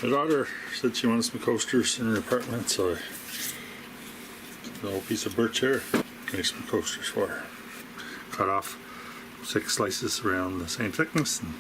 My daughter said she wanted some coasters in her apartment, so I got a whole piece of birch here, make some coasters for her. Cut off 6 slices around the same thickness. And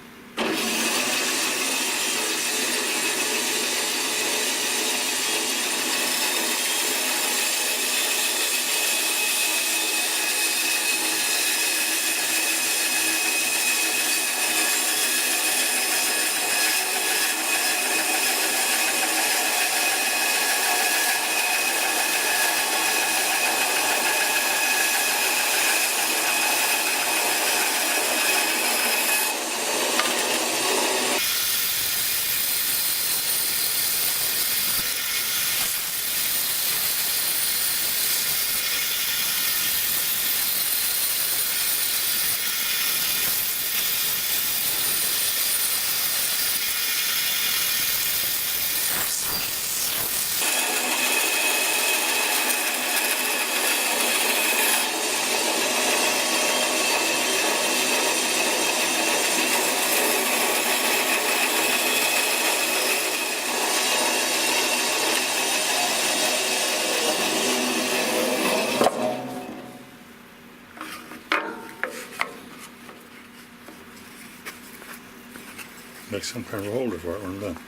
make some kind of holder for it when I'm done.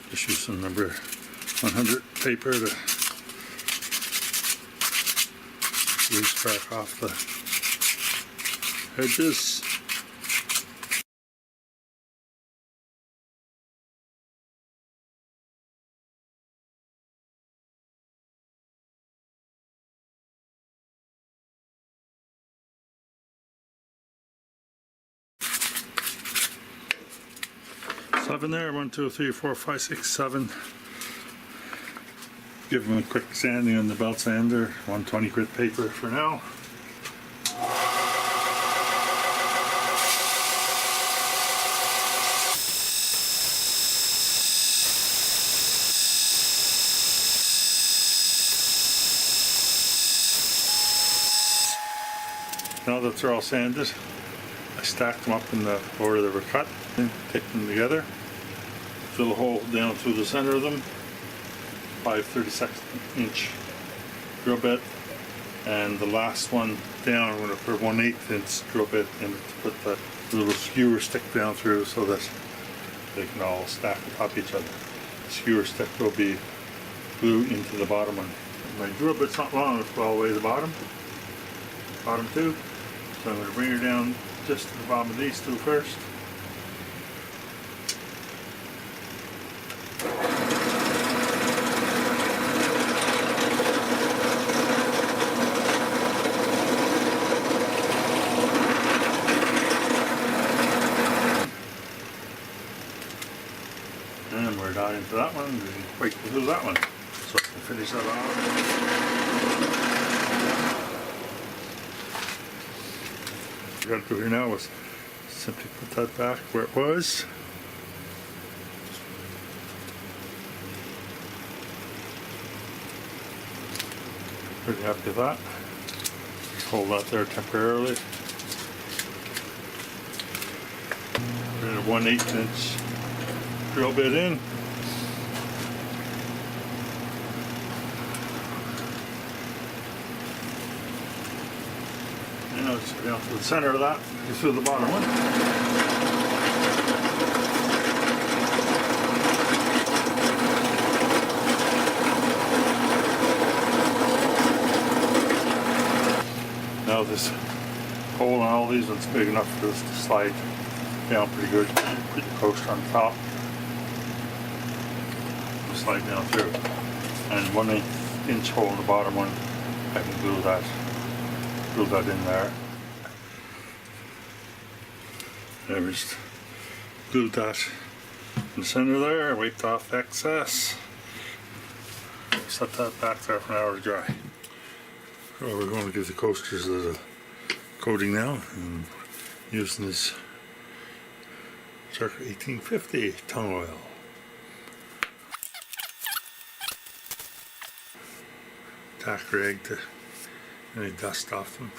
Just use some number 100 paper to loose back off the edges. Seven there, 1, 2, 3, 4, 5, 6, 7. Give them a quick sanding on the belt sander. 120 grit paper for now. Now that they're all sanded, I stacked them up in the order they were cut and take them together. Fill a hole down through the center of them, 5 32" drill bit, and the last one down, I'm going to put 1/8" drill bit in to put that little skewer stick down through so that they can all stack on top of each other. The skewer stick will be glued into the bottom one. My drill bit's not long enough to go all the way to the bottom two, so I'm going to bring her down just to the bottom of these two first. And we're down into that one. We can quite do that one, so I can finish that off. What I got to do here now is simply put that back where it was. Pretty happy with that. Just hold that there temporarily. Put a 1/8" drill bit in. And now just go down to the center of that, go through the bottom one. Now this hole on all these ones big enough for this to slide down pretty good. Put the coaster on top. Slide down through, and 1/8" hole in the bottom one, I can glue that in there. There, just glued that in the center there, wiped off excess, set that back there for an hour to dry. So we're going to give the coasters a little coating now, and using this circa 1850 tongue oil. Tack rag to any dust off them.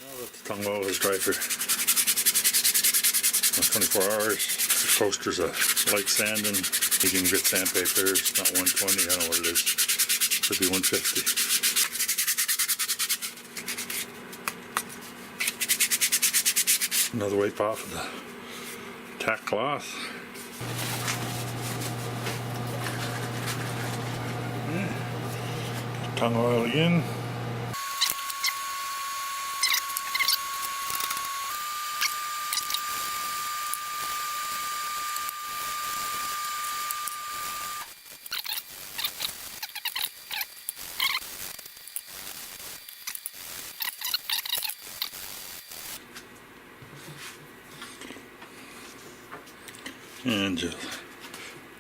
Now that the tongue oil is dry for 24 hours, the coaster's a light sand and medium grit sandpaper. It's not 120, I don't know what it is. Could be 150. Another wipe off of the tack cloth. Tongue oil again. And just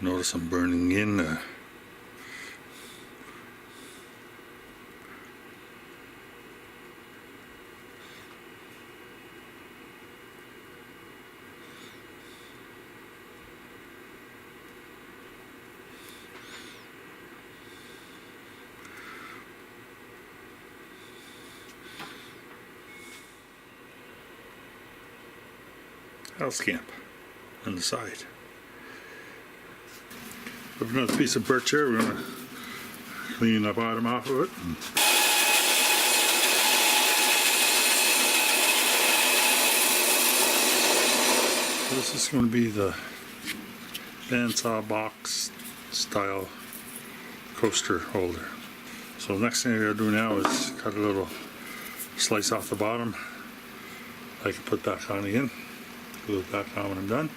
notice I'm burning in house camp on the side. With another piece of birch here, we're going to clean the bottom off of it. This is going to be the bandsaw box style coaster holder. So the next thing I'm going to do now is cut a little slice off the bottom. I can put back on again. Glue it back on when I'm done.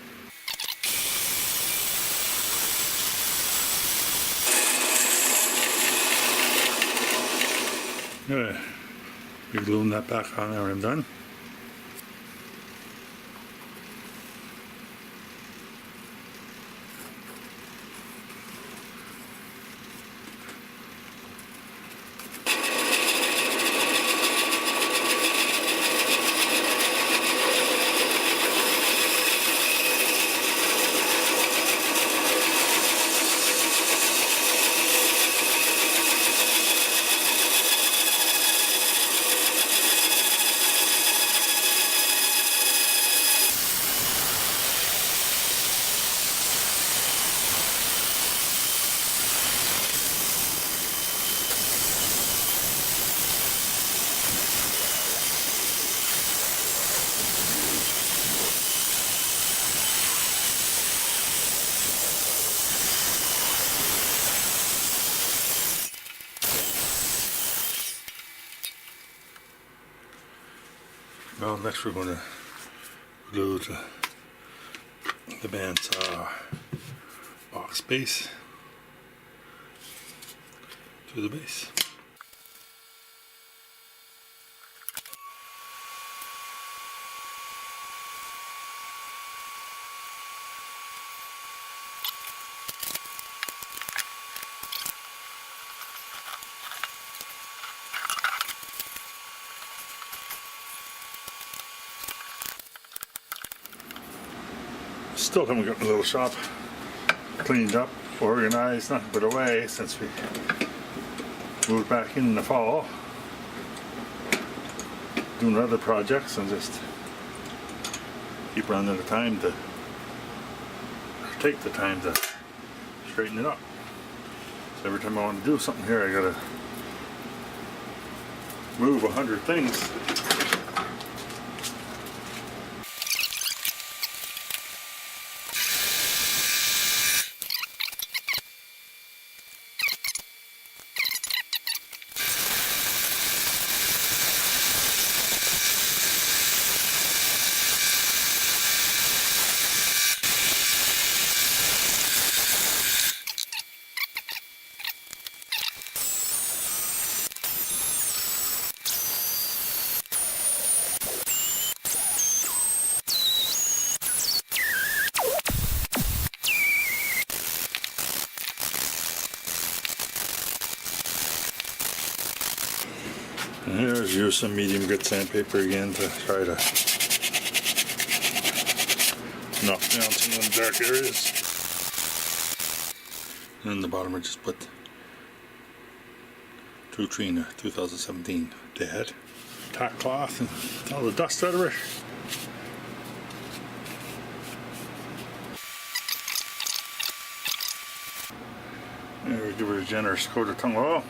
Yeah, be gluing that back on there when I'm done. Well, next we're going to glue the bandsaw box base to the base. Still haven't got the little shop cleaned up, organized, nothing but away since we moved back in the fall. Doing other projects and just keep running out of time to take the time to straighten it up. So every time I want to do something here, I gotta move 100 things. And here's use some medium grit sandpaper again to try to knock down some of the dark areas. And in the bottom I just put True Trina 2017 Dad. tack cloth and all the dust out of it. There we give her a generous coat of tung oil.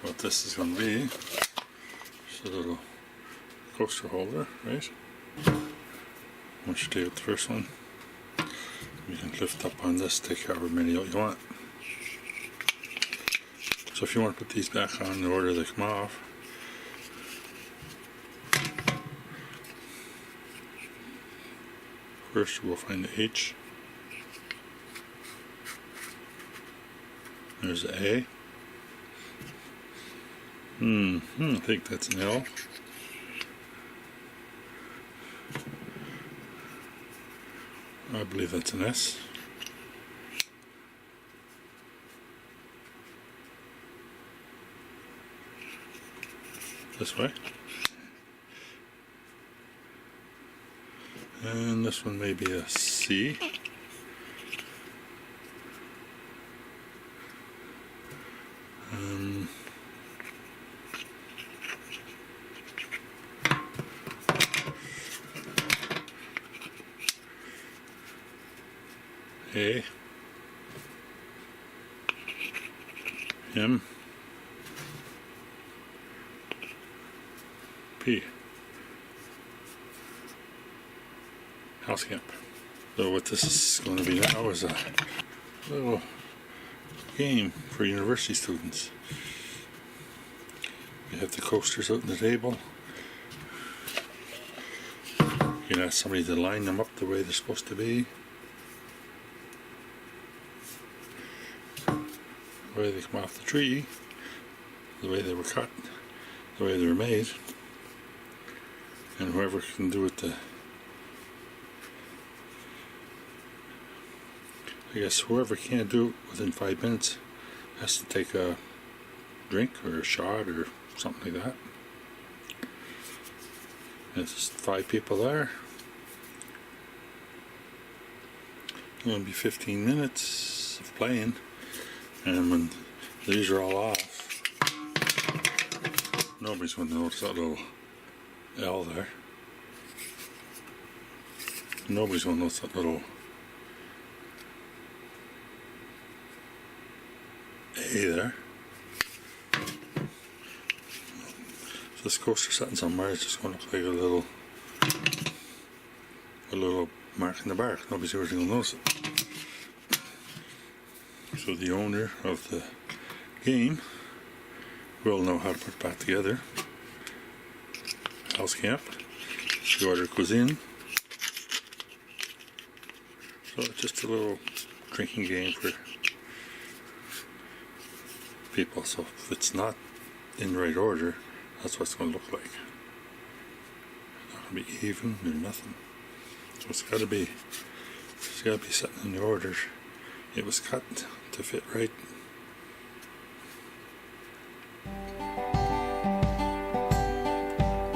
What this is going to be, just a little coaster holder, right? Once you take out the first one, you can lift up on this, take however many out you want. So if you want to put these back on in the order they come off, first we'll find the H. There's the A. I think that's an L. I believe that's an S. This way. And this one may be a C. A, M, P. House camp. So what this is going to be now is a little game for university students. You have the coasters out on the table. You can ask somebody to line them up the way they're supposed to be. The way they come off the tree, the way they were cut, the way they were made, and whoever can do it I guess whoever can't do it within 5 minutes has to take a drink or a shot or something like that. And it's just 5 people there. It's going to be 15 minutes of playing. And when these are all off, nobody's going to notice that little L there. Nobody's going to notice that little A there. So this coaster sitting somewhere is just going to look like a little mark in the bark. Nobody's ever going to notice it. So the owner of the game will know how to put it back together. House camp. The order goes in. So it's just a little drinking game for people. So if it's not in the right order, that's what it's going to look like. Not going to be even or nothing. So it's got to be sitting in the order it was cut to fit right.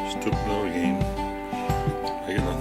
Stupid little game. I get nothing